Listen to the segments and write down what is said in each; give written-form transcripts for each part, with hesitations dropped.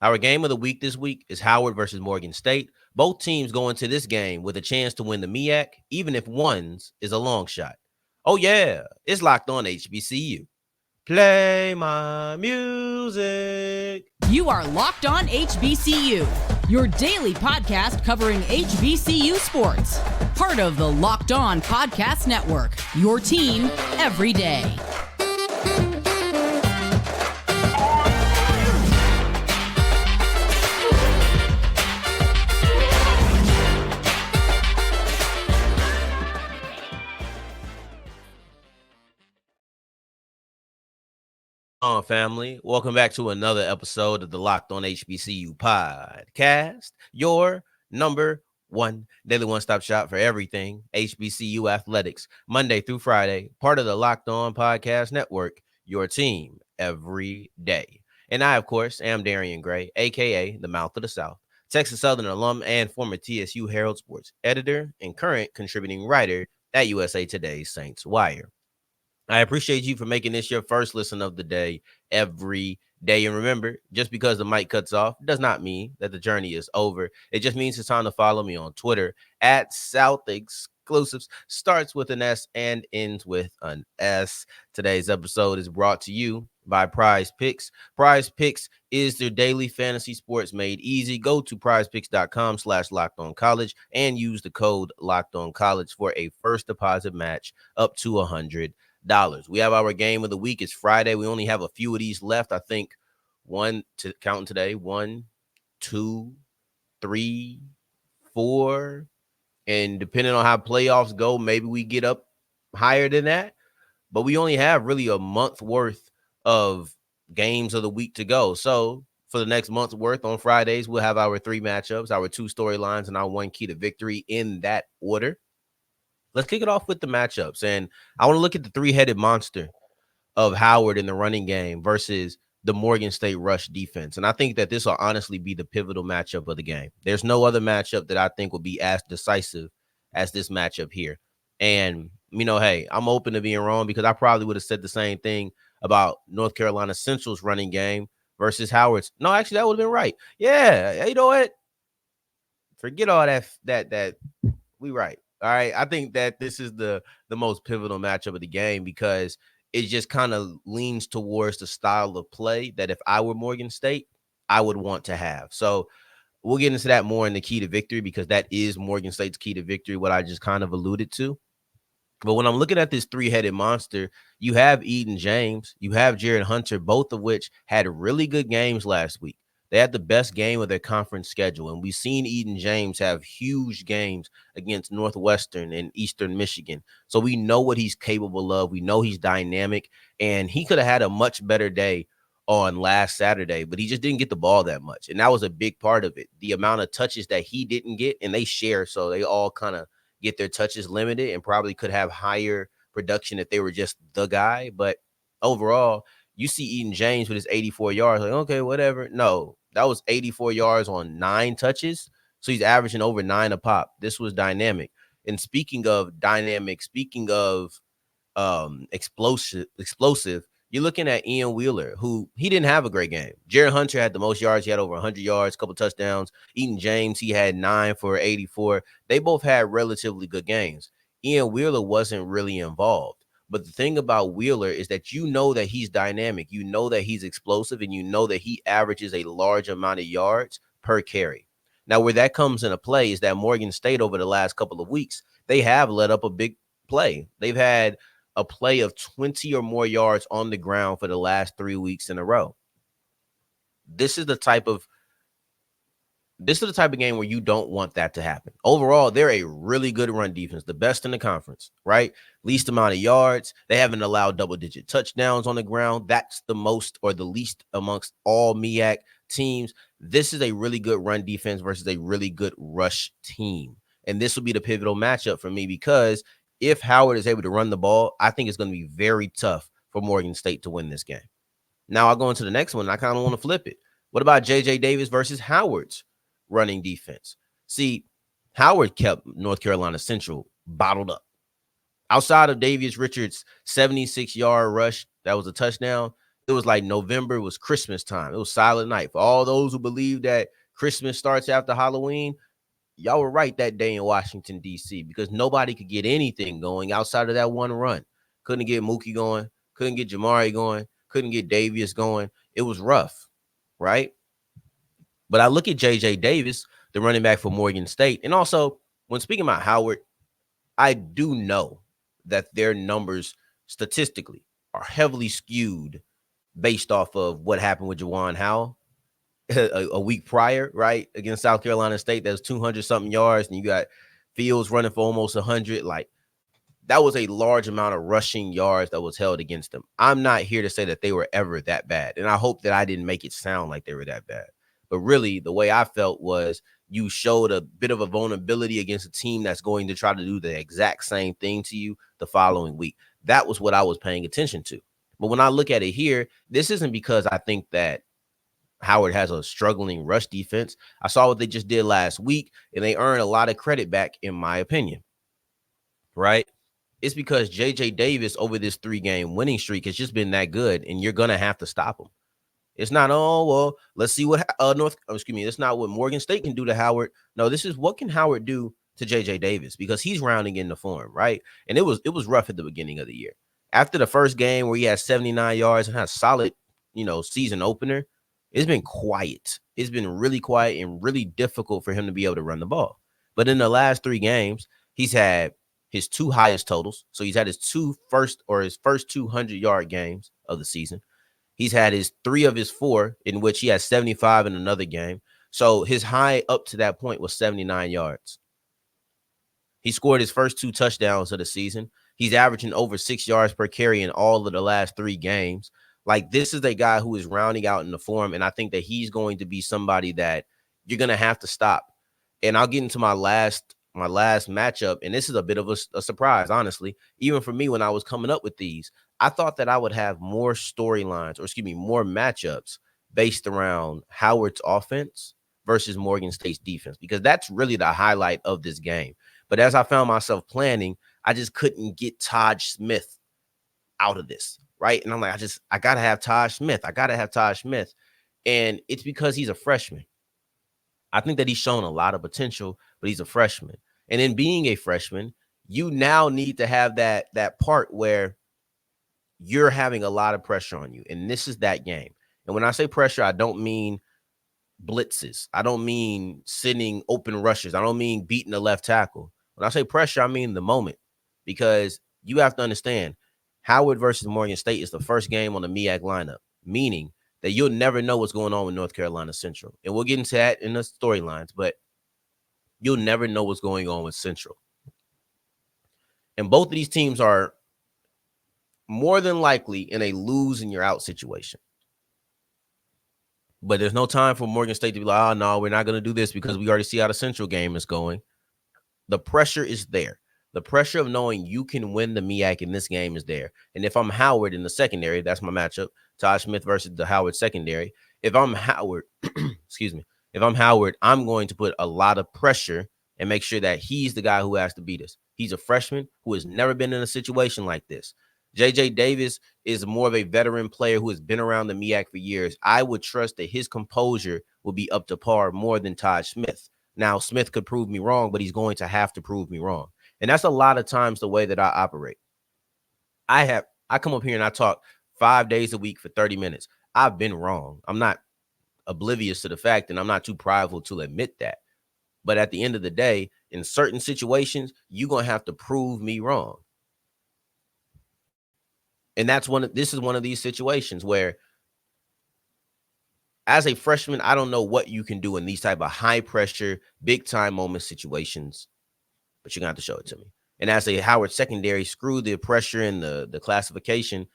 Our game of the week this week is Howard versus Morgan State. Both teams go into this game with a chance to win the MEAC, even if one's is a long shot. Oh yeah, it's locked on HBCU. Play my music. You are Locked On HBCU, your daily podcast covering HBCU sports. Part of the Locked On Podcast Network, your team every day. Family, welcome back to another episode of the Locked On HBCU podcast, your number one daily one-stop shop for everything HBCU athletics, Monday through Friday, part of the Locked On Podcast Network, your team every day. And I, of course, am Darian Gray, aka the Mouth of the South, Texas Southern alum and former TSU Herald Sports editor and current contributing writer at USA Today's Saints Wire. I appreciate you for making this your first listen of the day every day. And remember, just because the mic cuts off does not mean that the journey is over. It just means it's time to follow me on Twitter at South Exclusives. Starts with an S and ends with an S. Today's episode is brought to you by PrizePicks. PrizePicks is their daily fantasy sports made easy. Go to prizepicks.com/lockedoncollege and use the code LockedOnCollege for a first deposit match up to $100. We have our game of the week. It's Friday. We only have a few of these left. I think one to counting today. 1, 2, 3, 4. And depending on how playoffs go, maybe we get up higher than that. But we only have really a month worth of games of the week to go. So for the next month's worth on Fridays, we'll have our 3 matchups, our 2 storylines, and our 1 key to victory in that order. Let's kick it off with the matchups. And I want to look at the 3-headed monster of Howard in the running game versus the Morgan State rush defense. And I think that this will honestly be the pivotal matchup of the game. There's no other matchup that I think will be as decisive as this matchup here. And, hey, I'm open to being wrong because I probably would have said the same thing about North Carolina Central's running game versus Howard's. No, actually, that would have been right. Yeah, you know what? Forget all that we right. All right, I think that this is the most pivotal matchup of the game because it just kind of leans towards the style of play that if I were Morgan State, I would want to have. So we'll get into that more in the key to victory because that is Morgan State's key to victory, what I just kind of alluded to. But when I'm looking at this 3-headed monster, you have Eden James, you have Jarret Hunter, both of which had really good games last week. They had the best game of their conference schedule, and we've seen Eden James have huge games against Northwestern and Eastern Michigan. So we know what he's capable of. We know he's dynamic, and he could have had a much better day on last Saturday, but he just didn't get the ball that much, and that was a big part of it. The amount of touches that he didn't get, and they share, so they all kind of get their touches limited and probably could have higher production if they were just the guy. But overall, you see Eden James with his 84 yards, like, okay, whatever. No, that was 84 yards on 9 touches. So he's averaging over 9 a pop. This was dynamic. And speaking of dynamic, speaking of explosive, you're looking at Ian Wheeler, who he didn't have a great game. Jarret Hunter had the most yards. He had over 100 yards, a couple touchdowns. Eden James, he had 9 for 84. They both had relatively good games. Ian Wheeler wasn't really involved. But the thing about Wheeler is that you know that he's dynamic. You know that he's explosive, and you know that he averages a large amount of yards per carry. Now, where that comes into play is that Morgan State over the last couple of weeks, they have let up a big play. They've had a play of 20 or more yards on the ground for the last 3 weeks in a row. This is the type of game where you don't want that to happen. Overall, they're a really good run defense, the best in the conference, right? Least amount of yards. They haven't allowed double-digit touchdowns on the ground. That's the most or the least amongst all MEAC teams. This is a really good run defense versus a really good rush team. And this will be the pivotal matchup for me because if Howard is able to run the ball, I think it's going to be very tough for Morgan State to win this game. Now I'll go into the next one. I kind of want to flip it. What about J.J. Davis versus Howard's running defense? See, Howard kept North Carolina Central bottled up. Outside of Davius Richards' 76-yard rush, that was a touchdown, it was like November was Christmas time. It was Silent Night. For all those who believe that Christmas starts after Halloween, y'all were right that day in Washington, D.C., because nobody could get anything going outside of that one run. Couldn't get Mookie going, couldn't get Jamari going, couldn't get Davis going. It was rough, right? But I look at J.J. Davis, the running back for Morgan State, and also when speaking about Howard, I do know that their numbers statistically are heavily skewed based off of what happened with Juwan Howell a week prior, right? Against South Carolina State. That was 200-something yards, and you got Fields running for almost 100. Like, that was a large amount of rushing yards that was held against them. I'm not here to say that they were ever that bad, and I hope that I didn't make it sound like they were that bad. But really, the way I felt was you showed a bit of a vulnerability against a team that's going to try to do the exact same thing to you the following week. That was what I was paying attention to. But when I look at it here, this isn't because I think that Howard has a struggling rush defense. I saw what they just did last week, and they earned a lot of credit back, in my opinion, right? It's because J.J. Davis over this 3-game winning streak has just been that good, and you're going to have to stop him. It's not, oh, well, let's see what it's not what Morgan State can do to Howard. No, this is what can Howard do to J.J. Davis, because he's rounding in the form, right? And it was rough at the beginning of the year. After the first game where he had 79 yards and had a solid, season opener, it's been quiet. It's been really quiet and really difficult for him to be able to run the ball. But in the last 3 games, he's had his 2 highest totals. So he's had his first 200-yard games of the season. He's had his 3 of his 4 in which he has 75 in another game. So his high up to that point was 79 yards. He scored his first 2 touchdowns of the season. He's averaging over 6 yards per carry in all of the last 3 games. Like, this is a guy who is rounding out in the form, and I think that he's going to be somebody that you're going to have to stop. And I'll get into my last matchup, and this is a bit of a surprise, honestly. Even for me, when I was coming up with these, I thought that I would have more storylines, more matchups based around Howard's offense versus Morgan State's defense, because that's really the highlight of this game. But as I found myself planning, I just couldn't get Todd Smith out of this, right? And I'm like, I got to have Todd Smith. And it's because he's a freshman. I think that he's shown a lot of potential, but he's a freshman. And in being a freshman, you now need to have that part where you're having a lot of pressure on you. And this is that game. And when I say pressure, I don't mean blitzes. I don't mean sending open rushes. I don't mean beating the left tackle. When I say pressure, I mean the moment, because you have to understand Howard versus Morgan State is the first game on the MEAC lineup, meaning that you'll never know what's going on with North Carolina Central. And we'll get into that in the storylines, but you'll never know what's going on with Central. And both of these teams are more than likely in a lose and you're out situation. But there's no time for Morgan State to be like, oh, no, we're not going to do this because we already see how the Central game is going. The pressure is there. The pressure of knowing you can win the MEAC in this game is there. And if I'm Howard in the secondary, that's my matchup, Todd Smith versus the Howard secondary. If I'm Howard, I'm going to put a lot of pressure and make sure that he's the guy who has to beat us. He's a freshman who has never been in a situation like this. J.J. Davis is more of a veteran player who has been around the MEAC for years. I would trust that his composure will be up to par more than Todd Smith. Now, Smith could prove me wrong, but he's going to have to prove me wrong. And that's a lot of times the way that I operate. I come up here and I talk 5 days a week for 30 minutes. I've been wrong. I'm not oblivious to the fact, and I'm not too prideful to admit that. But at the end of the day, in certain situations, you're going to have to prove me wrong. And this is one of these situations where, as a freshman, I don't know what you can do in these type of high pressure, big time moment situations, but you're gonna have to show it to me. And as a Howard secondary, screw the pressure and the classification.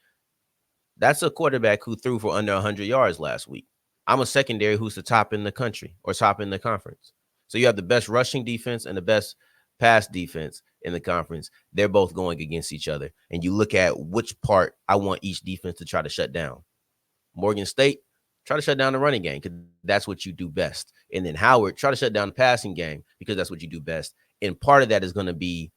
That's a quarterback who threw for under 100 yards last week. I'm a secondary who's the top in the country or top in the conference. So you have the best rushing defense and the best pass defense in the conference. They're both going against each other. And you look at which part I want each defense to try to shut down. Morgan State, try to shut down the running game because that's what you do best. And then Howard, try to shut down the passing game because that's what you do best. And part of that is going to be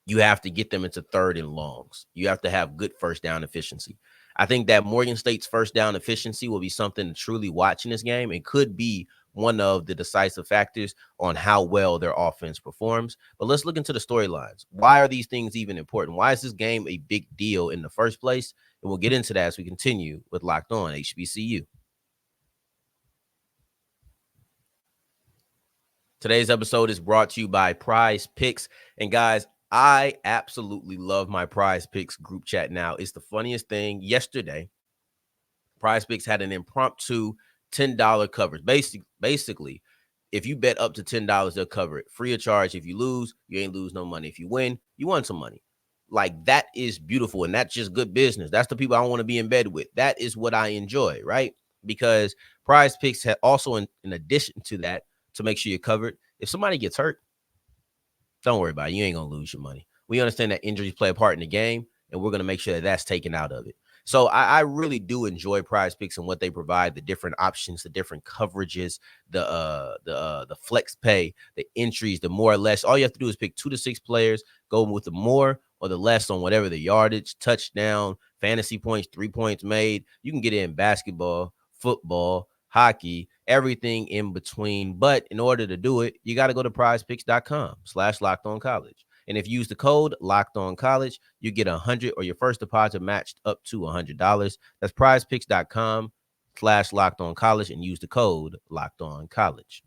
you have to get them into 3rd and longs. You have to have good first down efficiency. I think that Morgan State's first down efficiency will be something to truly watch in this game. It could be one of the decisive factors on how well their offense performs. But let's look into the storylines. Why are these things even important? Why is this game a big deal in the first place? And we'll get into that as we continue with Locked On HBCU. Today's episode is brought to you by PrizePicks. And guys, I absolutely love my PrizePicks group chat now. It's the funniest thing. Yesterday, PrizePicks had an impromptu $10 coverage. Basically, if you bet up to $10, they'll cover it free of charge. If you lose, you ain't lose no money. If you win, you won some money. Like, that is beautiful, and that's just good business. That's the people I want to be in bed with. That is what I enjoy, right? Because PrizePicks had also, in addition to that, to make sure you're covered, if somebody gets hurt, don't worry about it. You ain't going to lose your money. We understand that injuries play a part in the game, and we're going to make sure that that's taken out of it. So I really do enjoy PrizePicks and what they provide, the different options, the different coverages, the flex pay, the entries, the more or less. All you have to do is pick 2 to 6 players, go with the more or the less on whatever the yardage, touchdown, fantasy points, 3 points made. You can get it in basketball, football, hockey, everything in between. But in order to do it, you got to go to prizepicks.com/lockedoncollege. And if you use the code LOCKEDONCollege, you get $100 or your first deposit matched up to $100. That's prizepicks.com/lockedoncollege and use the code LOCKEDONCollege.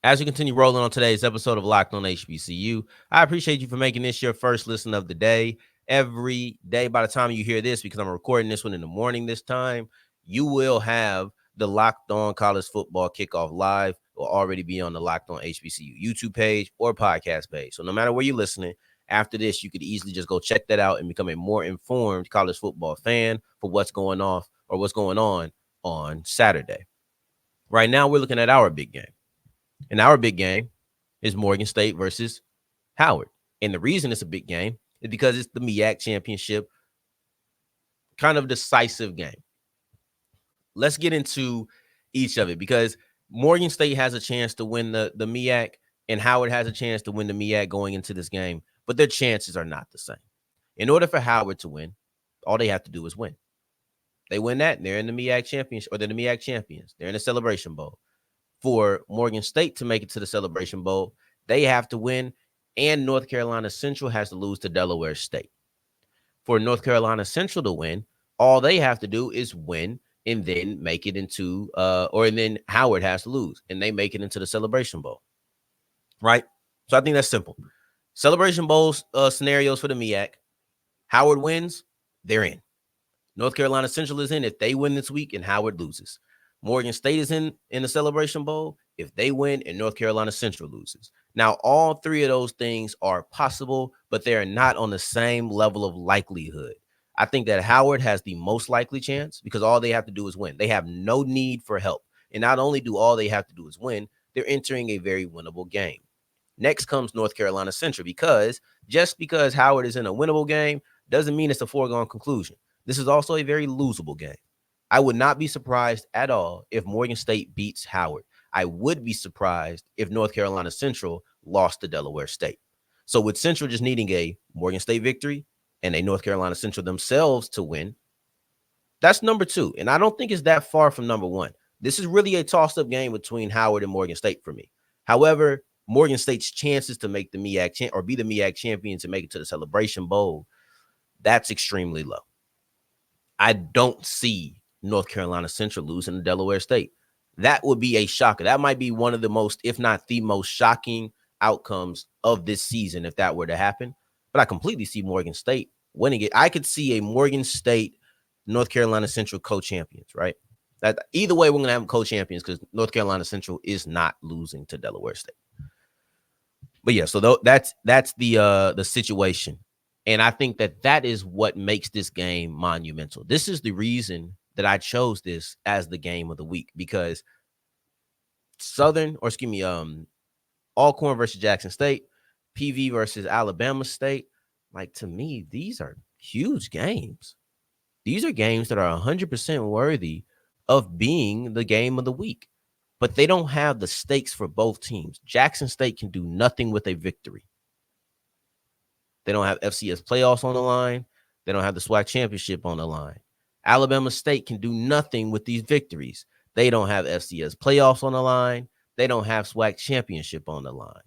As we continue rolling on today's episode of Locked On HBCU, I appreciate you for making this your first listen of the day. Every day, by the time you hear this, because I'm recording this one in the morning this time, you will have the Locked On College Football Kickoff Live will already be on the Locked On HBCU YouTube page or podcast page. So no matter where you're listening, after this, you could easily just go check that out and become a more informed college football fan for what's going on Saturday. Right now, we're looking at our big game. And our big game is Morgan State versus Howard. And the reason it's a big game is because it's the MEAC championship, kind of decisive game. Let's get into each of it because Morgan State has a chance to win the MEAC and Howard has a chance to win the MEAC going into this game, but their chances are not the same. In order for Howard to win, all they have to do is win. They win that, and they're in the MEAC championship, or they're the MEAC champions. They're in the Celebration Bowl. For Morgan State to make it to the Celebration Bowl, they have to win, and North Carolina Central has to lose to Delaware State. For North Carolina Central to win, all they have to do is win and then make it into, and then Howard has to lose, and they make it into the Celebration Bowl, right? So I think that's simple. Celebration Bowl scenarios for the MEAC. Howard wins, they're in. North Carolina Central is in if they win this week and Howard loses. Morgan State is in the Celebration Bowl if they win and North Carolina Central loses. Now, all three of those things are possible, but they are not on the same level of likelihood. I think that Howard has the most likely chance because all they have to do is win. They have no need for help. And not only do all they have to do is win, they're entering a very winnable game. Next comes North Carolina Central because just because Howard is in a winnable game doesn't mean it's a foregone conclusion. This is also a very losable game. I would not be surprised at all if Morgan State beats Howard. I would be surprised if North Carolina Central lost to Delaware State. So with Central just needing a Morgan State victory and a North Carolina Central themselves to win, that's number 2. And I don't think it's that far from number 1. This is really a toss-up game between Howard and Morgan State for me. However, Morgan State's chances to make the MEAC or be the MEAC champions and make it to the Celebration Bowl, that's extremely low. I don't see North Carolina Central losing to Delaware State. That would be a shocker. That might be one of the most, if not the most shocking outcomes of this season if that were to happen. But I completely see Morgan State winning it. I could see a Morgan State, North Carolina Central co-champions, right? That either way, we're going to have co-champions because North Carolina Central is not losing to Delaware State. But yeah, so that's the situation. And I think that is what makes this game monumental. This is the reason that I chose this as the game of the week because Alcorn versus Jackson State, PV versus Alabama State. Like, to me, these are huge games. These are games that are 100% worthy of being the game of the week, but they don't have the stakes for both teams. Jackson State can do nothing with a victory. They don't have FCS playoffs on the line. They don't have the SWAC championship on the line. Alabama State can do nothing with these victories. They don't have FCS playoffs on the line. They don't have SWAC championship on the line.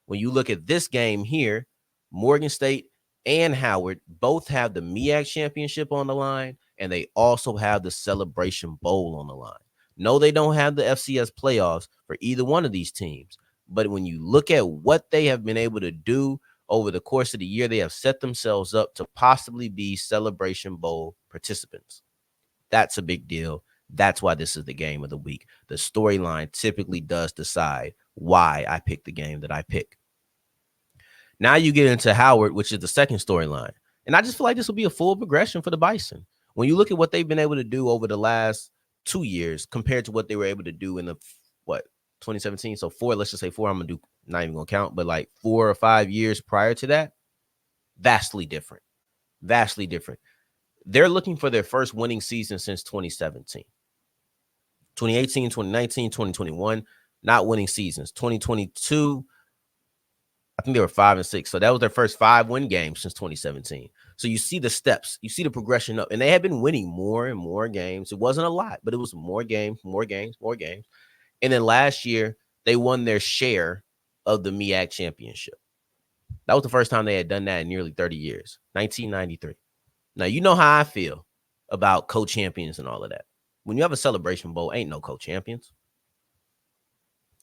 When you look at this game here, Morgan State and Howard both have the MEAC championship on the line, and they also have the Celebration Bowl on the line. No, they don't have the FCS playoffs for either one of these teams. But when you look at what they have been able to do over the course of the year, they have set themselves up to possibly be Celebration Bowl participants. That's a big deal. That's why this is the game of the week. The storyline typically does decide why I pick the game that I pick. Now you get into Howard, which is the second storyline. And I just feel like this will be a full progression for the Bison. When you look at what they've been able to do over the last 2 years compared to what they were able to do in the, 2017? So let's just say four, I'm going to do, not even going to count, but like 4 or 5 years prior to that, vastly different. Vastly different. They're looking for their first winning season since 2017. 2018, 2019, 2021, not winning seasons. 2022, I think they were 5-6. So that was their first 5-win game since 2017. So you see the steps, you see the progression up, and they have been winning more and more games. It wasn't a lot, but it was more games. And then last year, they won their share of the MEAC championship. That was the first time they had done that in nearly 30 years, 1993. Now, you know how I feel about co-champions and all of that. When you have a Celebration Bowl, ain't no co-champions.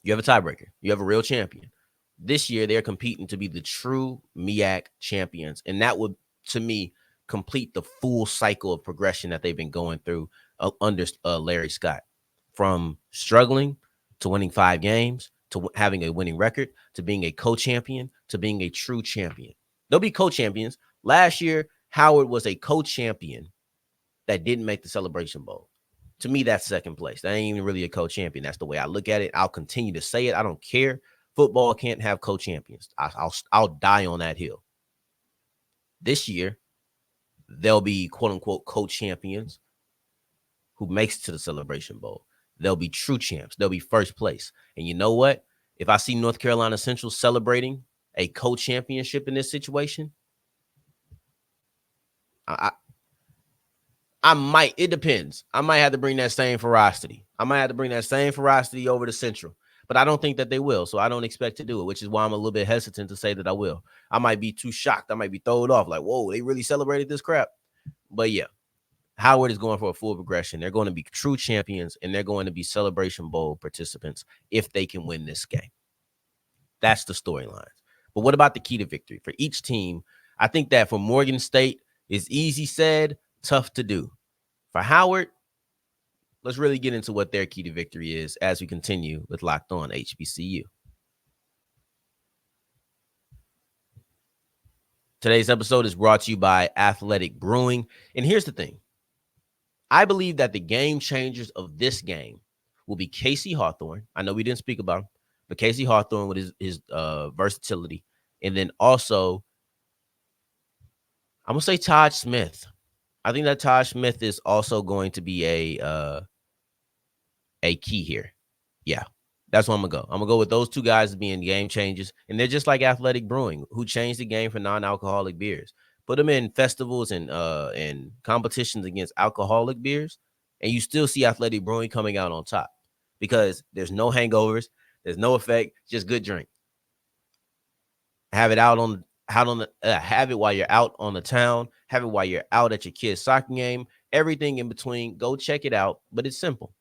You have a tiebreaker. You have a real champion. This year, they're competing to be the true MEAC champions. And that would, to me, complete the full cycle of progression that they've been going through under Larry Scott. From struggling to winning 5 games, to having a winning record, to being a co-champion, to being a true champion. They'll be co-champions. Last year, Howard was a co-champion that didn't make the Celebration Bowl. To me, that's second place. That ain't even really a co-champion. That's the way I look at it. I'll continue to say it. I don't care. Football can't have co-champions. I'll die on that hill. This year, they'll be quote-unquote co-champions who makes it to the Celebration Bowl. They'll be true champs. They'll be first place. And you know what? If I see North Carolina Central celebrating a co-championship in this situation, I might, it depends. I might have to bring that same ferocity. Over to Central, but I don't think that they will. So I don't expect to do it, which is why I'm a little bit hesitant to say that I will. I might be too shocked. I might be thrown off like, whoa, they really celebrated this crap. But yeah, Howard is going for a full progression. They're going to be true champions, and they're going to be Celebration Bowl participants if they can win this game. That's the storyline. But what about the key to victory? For each team, I think that for Morgan State, it's easy said, tough to do. For Howard, let's really get into what their key to victory is as we continue with Locked On HBCU. Today's episode is brought to you by Athletic Brewing. And here's the thing. I believe that the game changers of this game will be Casey Hawthorne. I know we didn't speak about him, but Casey Hawthorne with his versatility. And then also, I'm going to say Todd Smith. I think that Todd Smith is also going to be a key here. Yeah, that's what I'm going to go. I'm going to go with those two guys as being game changers. And they're just like Athletic Brewing, who changed the game for non-alcoholic beers. Put them in festivals and competitions against alcoholic beers, and you still see Athletic Brewing coming out on top because there's no hangovers, there's no effect, just good drink. Have it have it while you're out on the town, have it while you're out at your kid's soccer game, everything in between. Go check it out, but it's simple.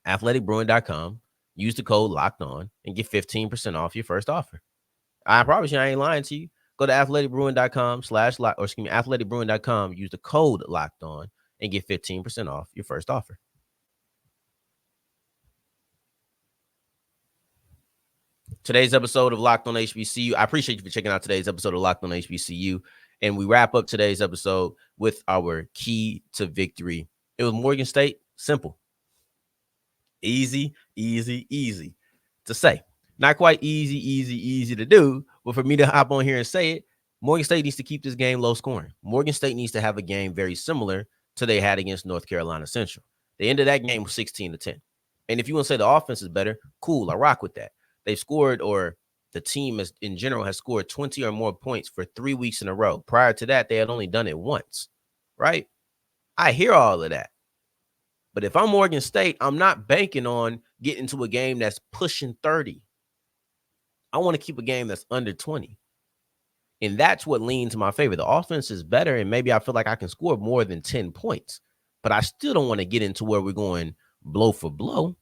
athleticbrewing.com. Use the code Locked On and get 15% off your first offer. I promise you, I ain't lying to you. Go to athleticbrewing.com athleticbrewing.com. Use the code Locked On and get 15% off your first offer. Today's episode of Locked On HBCU. I appreciate you for checking out today's episode of Locked On HBCU. And we wrap up today's episode with our key to victory. It was Morgan State. Simple. Easy to say. Not quite easy to do, but for me to hop on here and say it, Morgan State needs to keep this game low scoring. Morgan State needs to have a game very similar to they had against North Carolina Central. The end of that game was 16-10. And if you want to say the offense is better, cool, I rock with that. They've scored or the team in general has scored 20 or more points for 3 weeks in a row. Prior to that, they had only done it once, right? I hear all of that. But if I'm Morgan State, I'm not banking on getting to a game that's pushing 30. I want to keep a game that's under 20. And that's what leans in my favor. The offense is better, and maybe I feel like I can score more than 10 points. But I still don't want to get into where we're going blow for blow.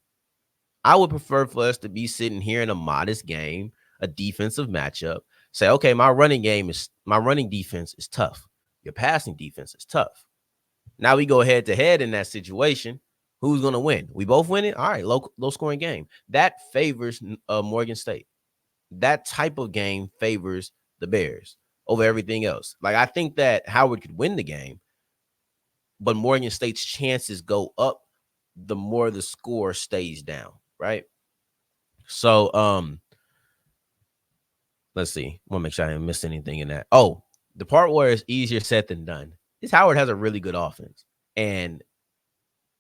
I would prefer for us to be sitting here in a modest game, a defensive matchup. Say, okay, my running defense is tough. Your passing defense is tough. Now we go head to head in that situation. Who's going to win? We both win it? All right, low scoring game. That favors Morgan State. That type of game favors the Bears over everything else. Like, I think that Howard could win the game, but Morgan State's chances go up the more the score stays down, right? So, let's see. I want to make sure I didn't miss anything in that. Oh, the part where it's easier said than done is Howard has a really good offense. And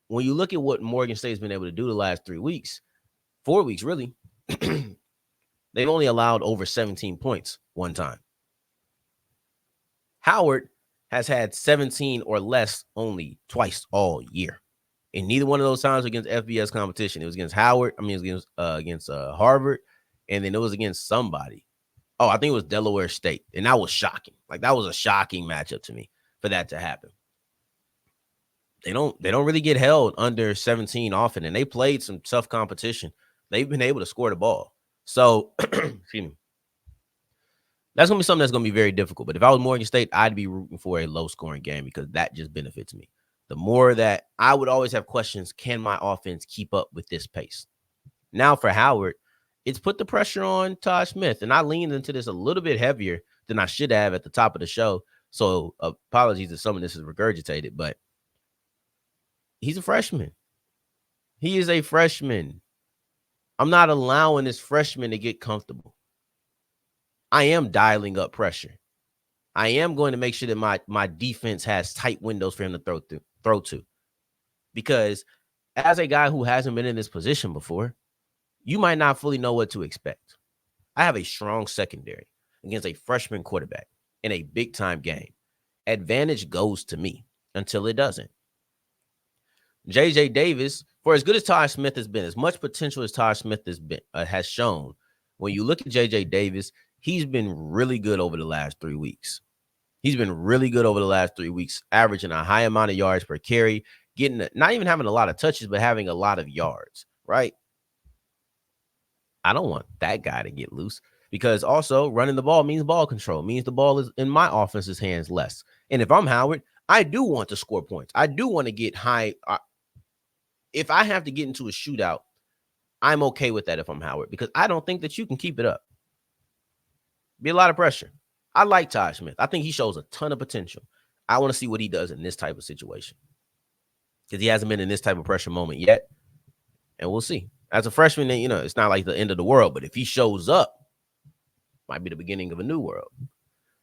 when you look at what Morgan State's been able to do the last 3 weeks, 4 weeks, really, they've only allowed over 17 points one time. Howard has had 17 or less only twice all year. And neither one of those times against FBS competition. It was against Howard. I mean, it was against Harvard. And then it was against somebody. Oh, I think it was Delaware State. And that was shocking. Like, that was a shocking matchup to me for that to happen. They don't really get held under 17 often. And they played some tough competition. They've been able to score the ball. So, excuse me. That's going to be something that's going to be very difficult. But if I was Morgan State, I'd be rooting for a low-scoring game because that just benefits me. The more that I would always have questions, can my offense keep up with this pace? Now for Howard, it's put the pressure on Todd Smith. And I leaned into this a little bit heavier than I should have at the top of the show. So apologies if some of this is regurgitated, but he's a freshman. He is a freshman. I'm not allowing this freshman to get comfortable. I am dialing up pressure. I am going to make sure that my defense has tight windows for him to throw to. Because as a guy who hasn't been in this position before, you might not fully know what to expect. I have a strong secondary against a freshman quarterback in a big-time game. Advantage goes to me until it doesn't. J.J. Davis, for as good as Todd Smith has been, as much potential as Todd Smith has shown, when you look at J.J. Davis, he's been really good over the last 3 weeks. He's been really good over the last 3 weeks, averaging a high amount of yards per carry, not even having a lot of touches, but having a lot of yards, right? I don't want that guy to get loose because also running the ball means ball control, means the ball is in my offense's hands less. And if I'm Howard, I do want to score points. I do want to get high. If I have to get into a shootout, I'm okay with that if I'm Howard because I don't think that you can keep it up. Be a lot of pressure. I like Todd Smith. I think he shows a ton of potential. I want to see what he does in this type of situation because he hasn't been in this type of pressure moment yet. And we'll see. As a freshman, it's not like the end of the world, but if he shows up, might be the beginning of a new world.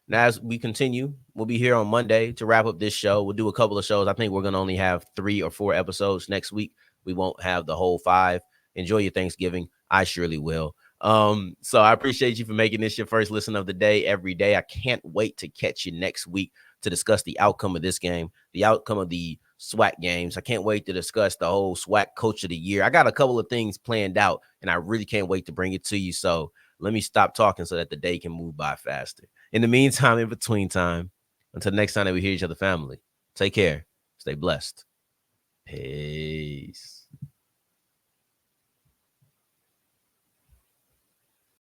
Now, as we continue, we'll be here on Monday to wrap up this show. We'll do a couple of shows. I think we're going to only have 3 or 4 episodes next week. We won't have the whole 5. Enjoy your Thanksgiving. I surely will. So I appreciate you for making this your first listen of the day every day. I can't wait to catch you next week to discuss the outcome of this game, the outcome of the SWAC games. I can't wait to discuss the whole SWAC Coach of the Year. I got a couple of things planned out, and I really can't wait to bring it to you. So let me stop talking so that the day can move by faster. In the meantime, in between time, until next time that we hear each other, family, take care. Stay blessed. Peace.